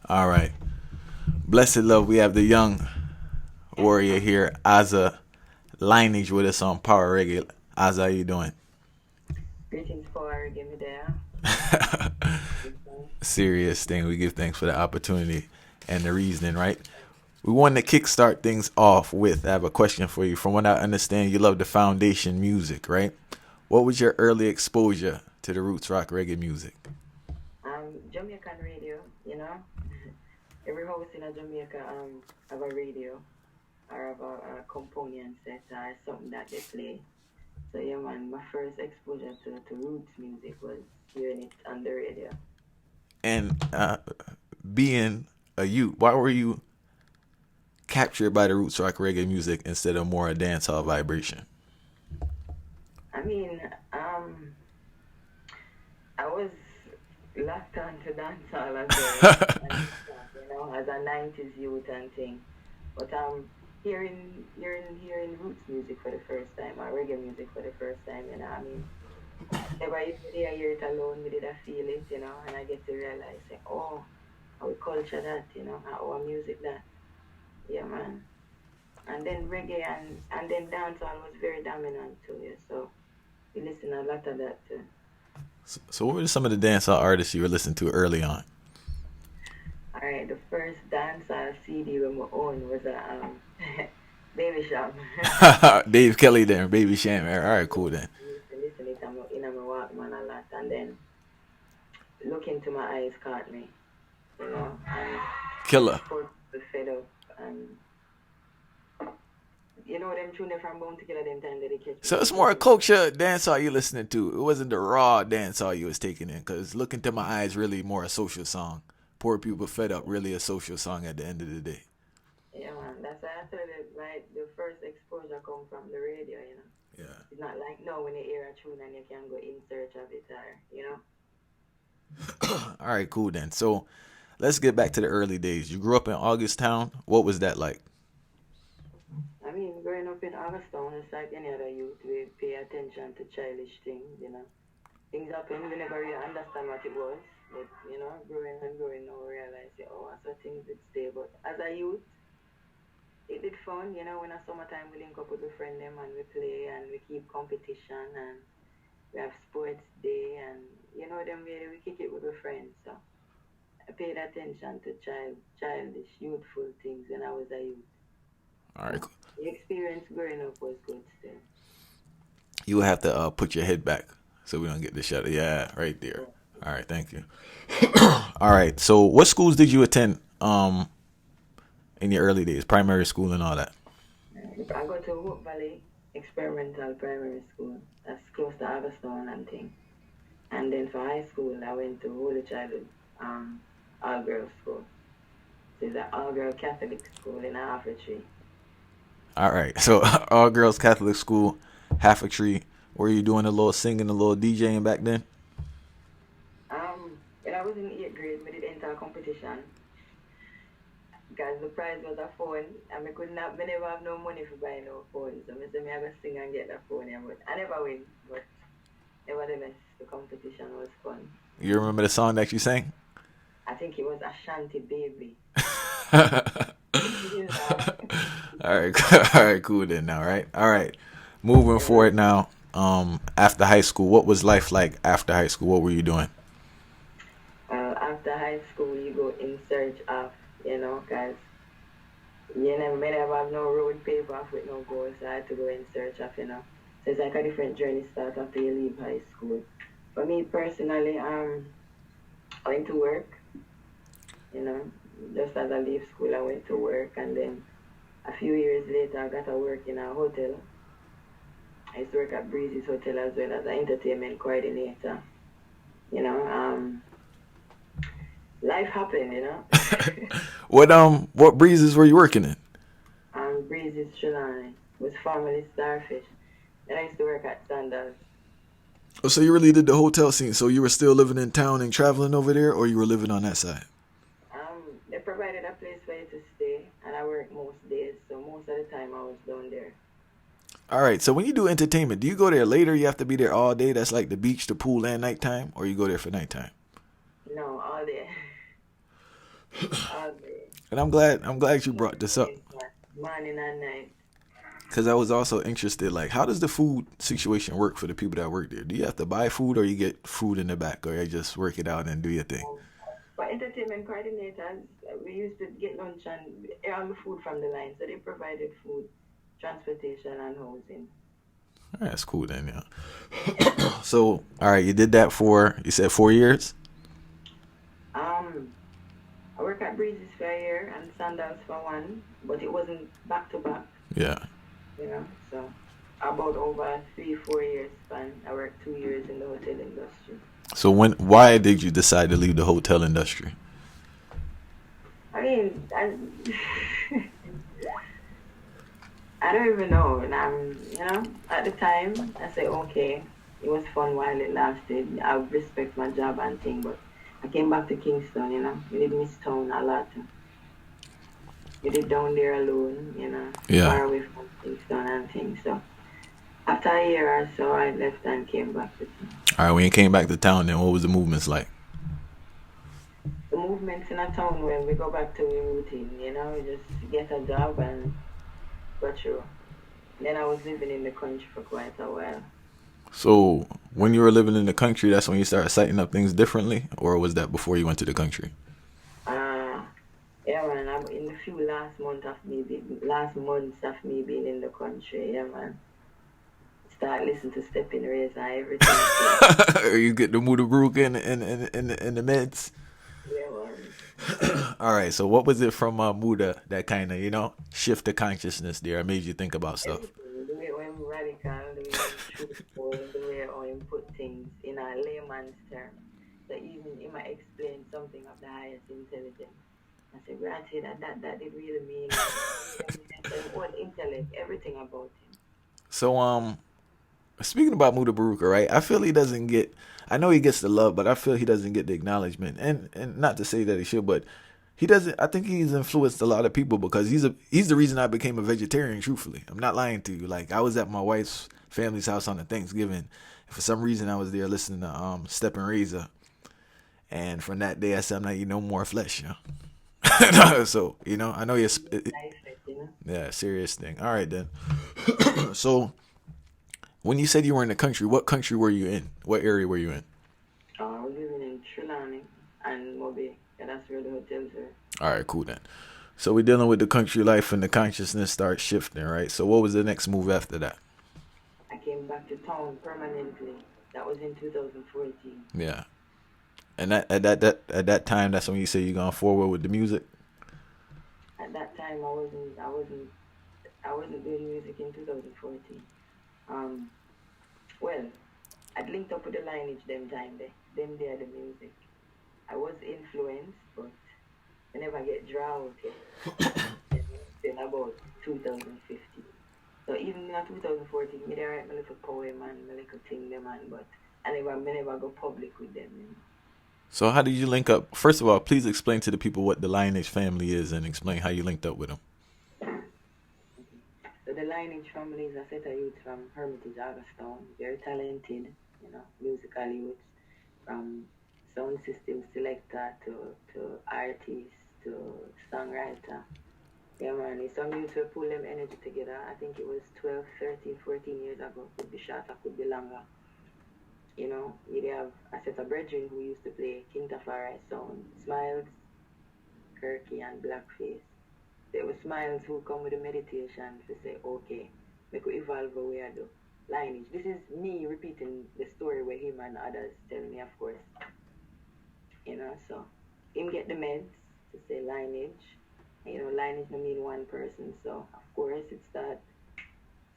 All right. Blessed love, we have the young warrior here, Aza Lineage, with us on Power Reggae. Aza, how you doing? Greetings for give me there. Serious thing. We give thanks for the opportunity and the reasoning, right? We want to kickstart things off with. I have a question for you. From what I understand, you love the foundation music, right? What was your early exposure to the roots rock reggae music? Jamaican radio, you know. Every house in a Jamaica have a radio or have a component set or something that they play. So yeah man, my first exposure to roots music was hearing it on the radio. And being a youth, why were you captured by the roots rock reggae music instead of more a dancehall vibration? I mean, I was locked on to dancehall as as a 90s youth and thing. But hearing roots music for the first time, or reggae music for the first time, I mean, never even did I hear it alone, me did I feel it, and I get to realize, say, oh, our culture that, our music that, yeah, man. And then reggae and then dancehall was very dominant too, yeah. So we listen a lot of that too. So what were some of the dancehall artists you were listening to early on? All right, the first dancehall CD we own was a Baby Shop. Dave Kelly there, Baby Sham. All right, cool then. I used to listen it in my Walkman a lot, and then Look Into My Eyes caught me, and Killer. for the fed up, and them tune from Bounty Killer them time that they catch me So it's more a slipping. culture dancehall you listening to. It wasn't the raw dancehall you was taking in. Cause Look Into My Eyes really more a social song. Poor people fed up really a social song at the end of the day. Yeah, man, that's why I said it, right? The first exposure come from the radio. Yeah. It's not like now when you hear a tune and you can go in search of it, or. All right, cool then. So let's get back to the early days. You grew up in August Town. What was that like? I mean, growing up in Augustown, it's like any other youth, we pay attention to childish things. Things happen, we never really understand what it was. But, growing and growing now, we realize, oh, I saw things that stay. But as a youth, it did fun. When a summertime, we link up with a friend them and we play and we keep competition and we have sports day and, them way we kick it with a friend. So I paid attention to childish, youthful things when I was a youth. All right, But cool. the experience growing up was good still. You will have to put your head back so we don't get the shut. Yeah, right there. Yeah. All right, thank you. All right. So what schools did you attend in your early days, primary school and all that? I go to Hope Valley Experimental Primary School. That's close to Everstone and thing. And then for high school, I went to Holy Child all girls school. So it's an all girl Catholic school in Tree. All right. So all girls Catholic school, half a tree. Were you doing a little singing, a little DJing back then? When I was in 8th grade, we did enter a competition because the prize was a phone and me never have no money for buy no phone. So I said, I go sing and get the phone. But I never win. But nevertheless, the competition was fun. You remember the song that you sang? I think it was Ashanti Baby. You All right, all right, cool then. Now, right, all right. Moving forward now. After high school, what was life like after high school? What were you doing? After high school, you go in search of, because may never have no road paper with no goals, so I had to go in search of. So it's like a different journey start after you leave high school. For me personally, I went to work, you know, just as I leave school, I went to work, and then a few years later, I got to work in a hotel. I used to work at Breezy's Hotel as well as an entertainment coordinator. You know, life happened. What breezes were you working in? Breezy's Shalani was formerly Starfish. Then I used to work at Sandals. Oh, so you really did the hotel scene. So you were still living in town and traveling over there, or you were living on that side? They provided a place for you to stay, and I worked most days, so most of the time I was down there. All right. So when you do entertainment, do you go there later? You have to be there all day. That's like the beach, the pool, and nighttime, or you go there for nighttime? No, all day. And I'm glad you brought this up Morning and night. because I was also interested. Like, how does the food situation work for the people that work there? Do you have to buy food, or you get food in the back, or you just work it out and do your thing? Um, for entertainment coordinators, we used to get lunch and all the food from the line, so they provided food, transportation, and housing. All right, that's cool then. Yeah. Yeah. So, all right, you did that for you said 4 years. Um, I worked at Breezes for a year and Sandals for one, but it wasn't back to back, Yeah. So about over 3, 4 years span. I worked 2 years in the hotel industry. So why did you decide to leave the hotel industry? I mean, I don't even know. And at the time, I said, okay, it was fun while it lasted. I respect my job and thing, but I came back to Kingston, We did miss town a lot. We did down there alone, Yeah. far away from Kingston and things. So after a year or so, I left and came back to town. All right, when you came back to town, then what was the movements like? The movements in a town when we go back to our routine, we just get a job and go through. Then I was living in the country for quite a while. So when you were living in the country, that's when you started setting up things differently, or was that before you went to the country? Uh yeah man, I'm in the few last months of me being in the country, yeah man. Start listening to Stepping Rays and everything too. You get the Muda Brook in the meds. Yeah man. All right. So what was it from Muda that kind of shift the consciousness there, made you think about stuff? Everything. The way I'm radical, the way I'm truthful, the way I'm put things in a layman's term. So even he might explain something of the highest intelligence. I said, granted, that did really mean him own intellect, everything about him. So speaking about Muda Baruka, right? I feel he doesn't get. I know he gets the love, but I feel he doesn't get the acknowledgement. And not to say that he should, but he doesn't. I think he's influenced a lot of people because he's the reason I became a vegetarian. Truthfully, I'm not lying to you. Like, I was at my wife's family's house on a Thanksgiving, and for some reason I was there listening to Step and Razor, and from that day I said I'm not eating no more flesh. So I know you're. Life, Yeah, serious thing. All right then. So when you said you were in the country, what country were you in? What area were you in? I was living in Trelawney and Moby. Yeah, that's where the hotels were. All right, cool then. So we're dealing with the country life and the consciousness starts shifting, right? So what was the next move after that? I came back to town permanently. That was in 2014. Yeah. And at that time, that's when you say you're going forward with the music. At that time, I wasn't doing music in 2014. Um, well, I'd linked up with the Lionage them time there. Them there the music. I was influenced, but I never get drawn out yet. Till about 2015. So even in 2014, me there write my little poem and my little thing them and but I never go public with them. So how did you link up? First of all, please explain to the people what the Lionage family is and explain how you linked up with them. Okay. So the Lineage family is a set of youths from Hermitage, Augusttown. Very talented, musical youths from sound system selector to artist to songwriter. Yeah, man, it's some youths will pull them energy together. I think it was 12, 13, 14 years ago. Could be shorter, could be longer. You have a set of brethren who used to play King Tafari sound, Smiles, Kirky, and Blackface. There were Smiles who come with a meditation to say, okay, make we evolve what we are do. Lineage. This is me repeating the story where him and others tell me, of course. So him get the meds to say lineage. Lineage no mean one person, so of course it start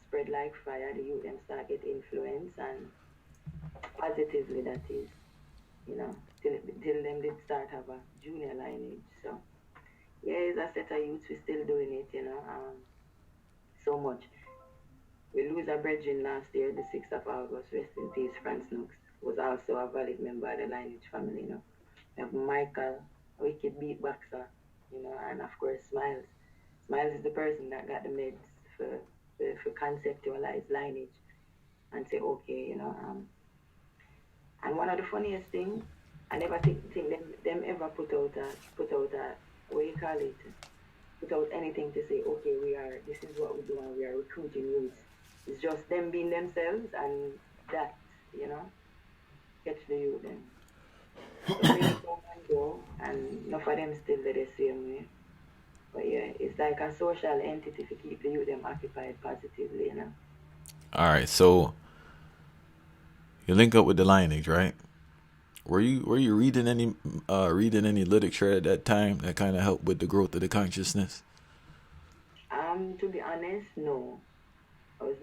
spread like fire. The youth them start get influence and positively that is, you know, till them did start have a junior lineage. So yeah, it's a set of youths we still doing it, so much. We lose a brethren last year, the 6th of August, rest in peace, Franz Nooks, was also a valid member of the Lineage family. We have Michael, a wicked beatboxer, and of course Smiles. Smiles is the person that got the meds for conceptualize lineage and say, okay, and one of the funniest things, I never think them ever put out a what you call it, without anything to say, okay, this is what we do and we are recruiting youths. It's just them being themselves and that, you know, catch the youth then. Some years come and go and enough of them still there the same way. But yeah, it's like a social entity to keep the youth them occupied positively, you know. All right, so you link up with the Lionage, right? Were you reading any literature at that time that kind of helped with the growth of the consciousness? To be honest, no. I was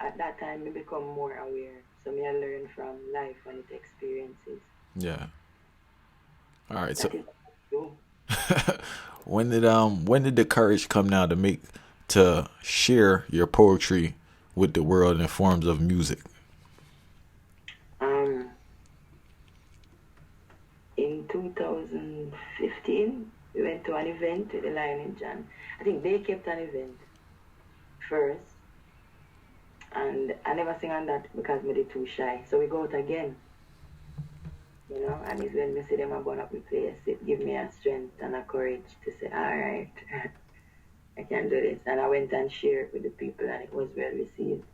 at that time I become more aware. So me I learn from life and its experiences. Yeah. All right. So That is true. when did the courage come now to share your poetry with the world in forms of music? Um, in 2015, we went to an event with the Lionage, and I think they kept an event first, and I never sing on that because me did too shy. So we go out again, you know, and it's when me see them are going up the place, it give me a strength and a courage to say, all right, I can do this. And I went and shared with the people, and it was well received.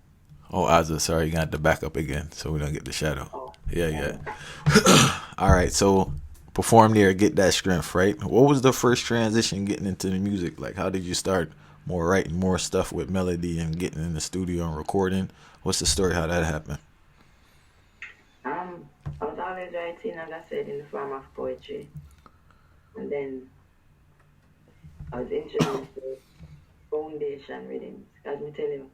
Oh, Aza, sorry, you got to back up again so we don't get the shadow. Oh, Yeah, yeah. yeah. All right, so perform there, get that strength, right? What was the first transition getting into the music? Like, how did you start more writing more stuff with melody and getting in the studio and recording? What's the story? How that happened? I was always writing, as I said, in the form of poetry. And then I was introduced to foundation rhythms. As me tell you,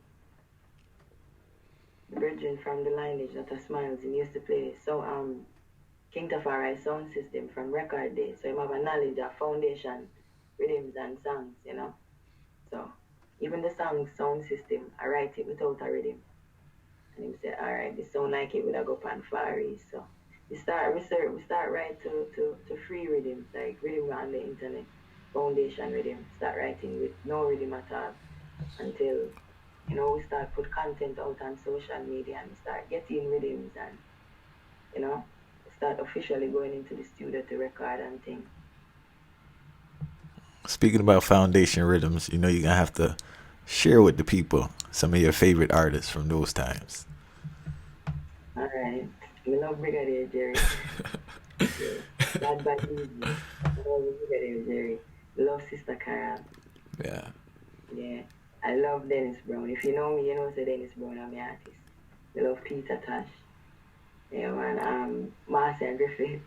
the brethren from the lineage that are smiles, he used to play. So King Tafari sound system from record day. So you have a knowledge of foundation rhythms and songs, you know. So even the song sound system, I write it without a rhythm. And him say, all right, this sound like it would have go on Far East. So we start write to free rhythms, like rhythm on the internet, foundation rhythm. Start writing with no rhythm at all until we start put content out on social media and start getting rhythms and you know, start officially going into the studio to record and things. Speaking about foundation rhythms, you're gonna have to share with the people some of your favorite artists from those times. All right. We love Brigadier Jerry. Yeah. Bad Bad Easy. I love Brigadier Jerry. Love Sister Carol. Yeah. Yeah. I love Dennis Brown. If you know me, you know say Dennis Brown, I'm an artist. I love Peter Tosh. Yeah, man. Marcy and Griffiths.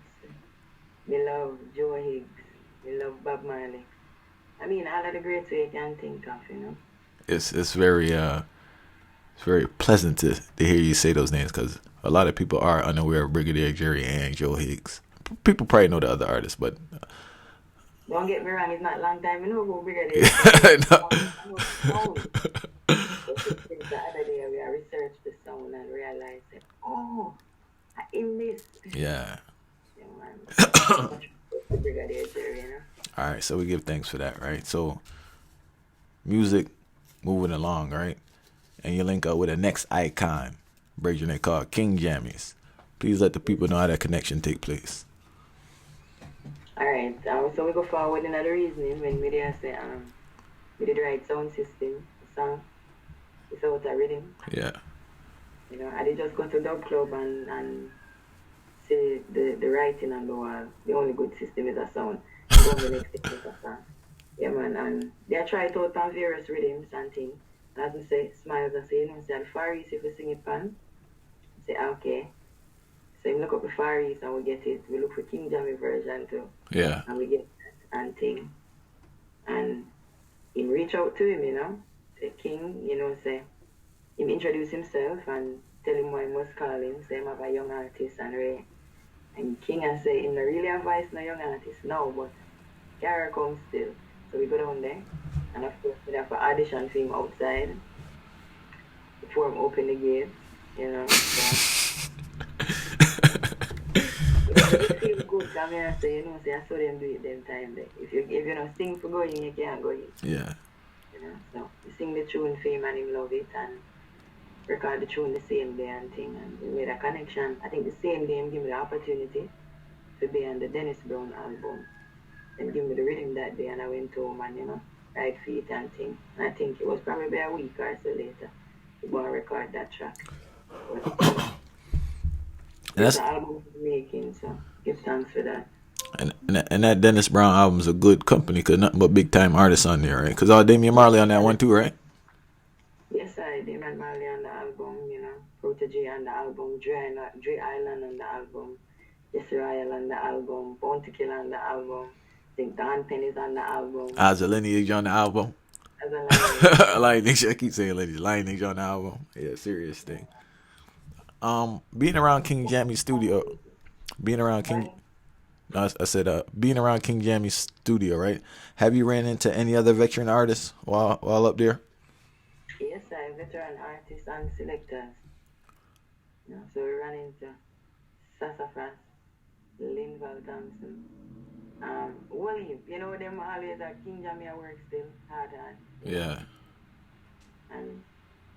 Me love Joe Higgs. Me love Bob Marley. I mean, all of the greats you can think of. It's very pleasant to hear you say those names because a lot of people are unaware of Brigadier Jerry and Joe Higgs. People probably know the other artists, but Don't get me wrong, it's not a long time. I know who Brigadier Jerry is. no. I know the sound. But since the other day, we researched the sound and realized that, oh, I in this. Yeah. Yeah, man. Much respect to Brigadier Jerry. All right, so we give thanks for that, right? So music moving along, right? And you link up with the next icon, brethren they call King Jammies. Please let the people know how that connection take place. All right, so we go forward in the reasoning when we did say, we did the right sound system, song, without a rhythm. Yeah. I did just go to dub club and see the writing on the wall. The only good system is a sound. Go on the next thing is a song. Yeah, man, and they try it out on various rhythms and things. As I say, smiles, I say, say the Far East, if we sing it pan, say, okay. So you look up the Far East and we get it. We look for King Jammy version too. Yeah. And we get that and thing. And him reach out to him, say King, say, him introduce himself and tell him why he must call him, say him have a young artist and Ray. And King I say, him not really advise no young artist now, but Cara comes still. So we go down there. And of course, we have an audition for him outside before him open the gates. So, it feels good. Come here and say, say, I saw them do it them time there. If you don't sing for going, you can't go in. Yeah. So we sing the tune for him and him love it and record the tune the same day and thing. And we made a connection. I think the same day him give me the opportunity to be on the Dennis Brown album. and give me the rhythm that day, and I went home and right feet and thing. And I think it was probably a week or so later to go and record that track. But And it's that's an album making, so give thanks for that. and that Dennis Brown album's a good company because nothing but big time artists on there, right? Because all Damian Marley on that one too, right? Yes, I Damon Marley on the album, Protege on the album, Dre Island on the album, Jesse Royal on the album, Bounty Killer on the album, I think Don Penny's on the album, Aza Lineage on the album. Aza Lineage. Lionage, I keep saying Lionage on the album. Yeah, serious thing. Being around King Jammy's studio, being around King. No, I said, being around King Jammy's studio, right? Have you ran into any other veteran artists while up there? Yes, I veteran artists and selectors. So we ran into Sassafras, Linval Thompson, William. Them always at King Jammy work still hard. Yeah. And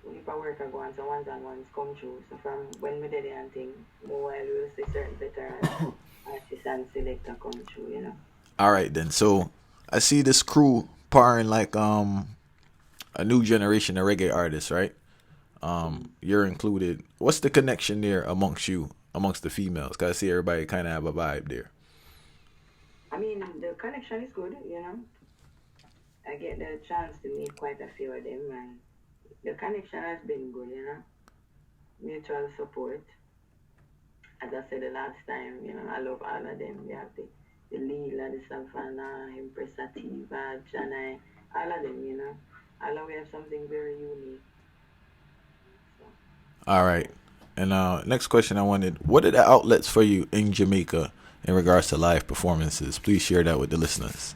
if I work I go on, so ones and ones come true. So from when we did it and thing, more while we will see certain veteran artists and selector come true. All right then. So I see this crew powering like a new generation of reggae artists, right? You're included. What's the connection there amongst the females? Cause I see everybody kind of have a vibe there. I mean, the connection is good. I get the chance to meet quite a few of them, and the connection has been good. Mutual support. As I said the last time, I love all of them. We have the Leela, the Savannah, Impressativa, Janai, all of them. All of we have something very unique. All right. And next question I wanted: what are the outlets for you in Jamaica in regards to live performances? Please share that with the listeners.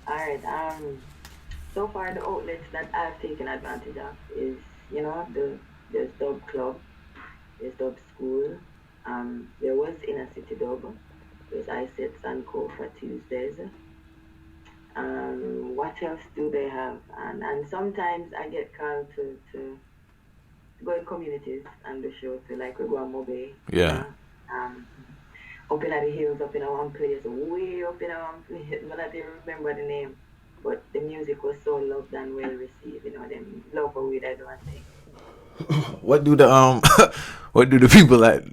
All right. So far the outlets that I've taken advantage of is, there's Dub Club, there's Dub School. There was Inner City Dub. There's ISETs and Co for Tuesdays. What else do they have? And sometimes I get called to go in communities and do shows to like we go on Mobe. Yeah. Up in the hills, up in one place, way up in one place. But I didn't remember the name. But the music was so loved and well received. Them local weed I don't think. What do the what do the people that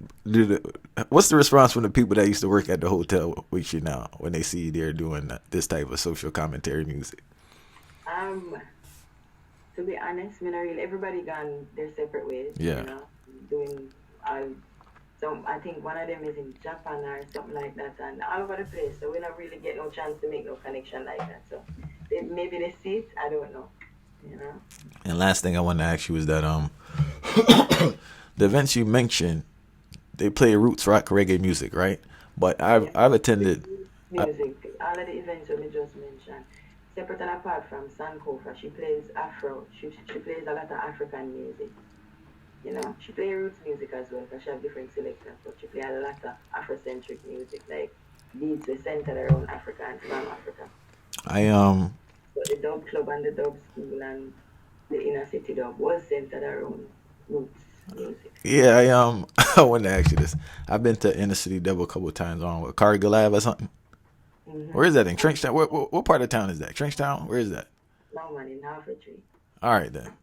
what's the response from the people that used to work at the hotel with you now when they see you there doing this type of social commentary music? To be honest, everybody gone their separate ways. Yeah. Doing so I think one of them is in Japan or something like that, and all over the place. So we don't really get no chance to make no connection like that. So maybe they see it. I don't know. And last thing I want to ask you is that the events you mentioned, they play roots rock reggae music, right? But I've attended music. All of the events that we just mentioned, separate and apart from Sankofa, she plays Afro. She plays a lot of African music. She plays roots music as well, because she have different selectors, but she plays a lot of Afrocentric music, like beats are centered around Africa and from Africa. But the Dub Club and the Dub School and the Inner City Dub was centered around roots music. Yeah, I want to ask you this. I've been to Inner City Dub a couple of times on with Cargill Live or something. Mm-hmm. Where is that in Trenchtown? What part of town is that? Trenchtown? Where is that? No man, in Halfway. All right then.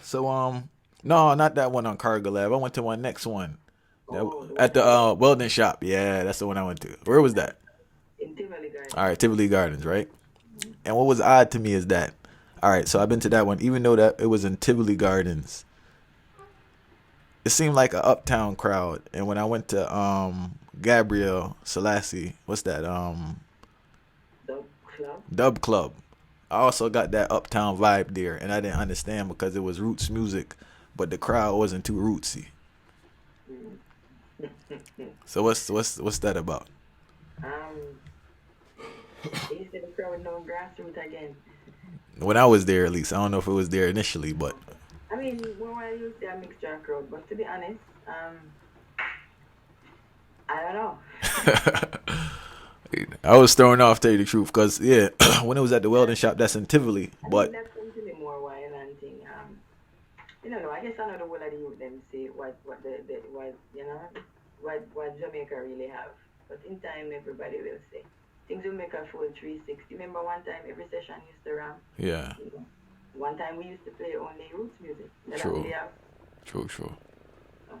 So no, not that one on Cargill Live. I went to one next one. At the welding shop. Yeah, that's the one I went to. Where was that? In Tivoli Gardens. All right, Tivoli Gardens, right? And what was odd to me is that, all right, so I've been to that one, even though that it was in Tivoli Gardens, it seemed like an uptown crowd. And when I went to Gabriel Selassie, what's that? Dub Club. I also got that uptown vibe there, and I didn't understand because it was roots music, but the crowd wasn't too rootsy. So what's that about? You said the crowd no grassroots again. When I was there, at least. I don't know if it was there initially, but I mean, when I used a mixture of crowd, but to be honest, I don't know. I was thrown off, to tell you the truth, because when it was at the welding shop, that's in Tivoli, but that's something more wild and thing. No, I guess I know the whole of the youth them say what Jamaica really have, but in time everybody will say. things will make a full 360. Remember one time every session used to ramp? Yeah. You know, one time we used to play only roots music. True. True. So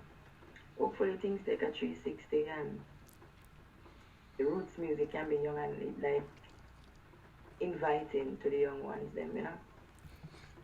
hopefully things take a 360 and the roots music can be young and like inviting to the young ones then,